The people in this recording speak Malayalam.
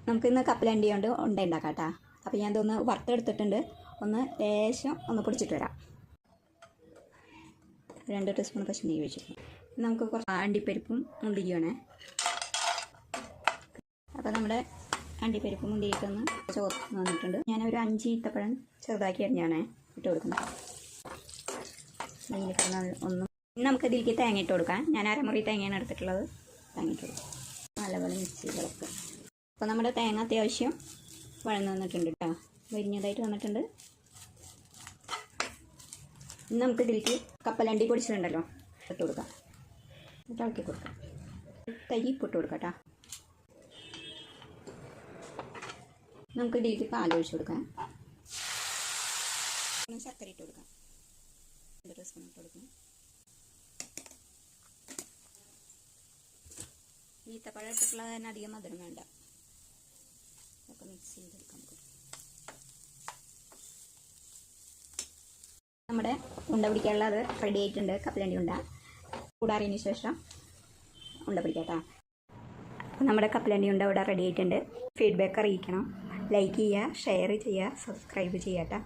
നമുക്കിന്ന് കപ്പലണ്ടി കൊണ്ട് ഉണ്ട ഉണ്ടാക്കാം കേട്ടോ. അപ്പോൾ ഞാൻ ഇതൊന്ന് വറുത്തെടുത്തിട്ടുണ്ട്. ഒന്ന് ലേശം ഒന്ന് പൊടിച്ചിട്ട് വരാം. 2 ടീസ്പൂൺ പശുനെയ്യ് ഒഴിച്ചിട്ട് നമുക്ക് കുറച്ച് അണ്ടിപ്പരിപ്പും മുന്തിരിയുമാണ്. അപ്പോൾ നമ്മുടെ അണ്ടിപ്പരിപ്പും മുന്തിരിക്കൊന്ന് ചോറ് വന്നിട്ടുണ്ട്. ഞാനൊരു 5 ഈത്തപ്പഴം ചെറുതാക്കി അരിഞ്ഞാണ് ഇട്ട് കൊടുക്കുന്നത്. ഒന്നും നമുക്ക് ഇതിലേക്ക് തേങ്ങ ഇട്ട് കൊടുക്കാം. ഞാൻ അരമുറി തേങ്ങയാണ് എടുത്തിട്ടുള്ളത്. തേങ്ങ ഇട്ട് കൊടുക്കാം. നല്ലപോലെ മിക്സ് ചെയ്ത് കൊടുക്കുക. അപ്പോൾ നമ്മുടെ തേങ്ങ അത്യാവശ്യം വഴന്ന് വന്നിട്ടുണ്ട് കേട്ടോ. വരിഞ്ഞതായിട്ട് വന്നിട്ടുണ്ട്. ഇനി നമുക്ക് ഇതിലേക്ക് കപ്പലണ്ടി പൊടിച്ചിട്ടുണ്ടല്ലോ ഇട്ട് കൊടുക്കാം. എന്നിട്ട് ഇളക്കി കൊടുക്കാം. തരി ഇട്ട് കൊടുക്കാം കേട്ടോ. നമുക്ക് ഇതിലേക്ക് പാൽ ഒഴിച്ച് കൊടുക്കാം. ശർക്കര ഇട്ട് കൊടുക്കാം. 2 ടീസ്പൂൺ ഇട്ട് കൊടുക്കാം. ഈത്തപ്പഴം ഇട്ടിട്ടുള്ളത് തന്നെ അധികം മധുരം വേണ്ട. ഒക്കെ മിക്സ് ചെയ്തെടുക്കാം. നമ്മുടെ ഉണ്ട പിടിക്കാനുള്ളത് റെഡി ആയിട്ടുണ്ട്. കപ്പലണ്ടി ഉണ്ട ചൂടാറിയതിന് ശേഷം ഉണ്ട പിടിക്കാം കേട്ടോ. അപ്പോൾ നമ്മുടെ കപ്പലണ്ടി ഉണ്ട ഇവിടെ റെഡി ആയിട്ടുണ്ട്. ഫീഡ്ബാക്ക് അറിയിക്കണം. ലൈക്ക് ചെയ്യുക, ഷെയർ ചെയ്യുക, സബ്സ്ക്രൈബ് ചെയ്യുക കേട്ടോ.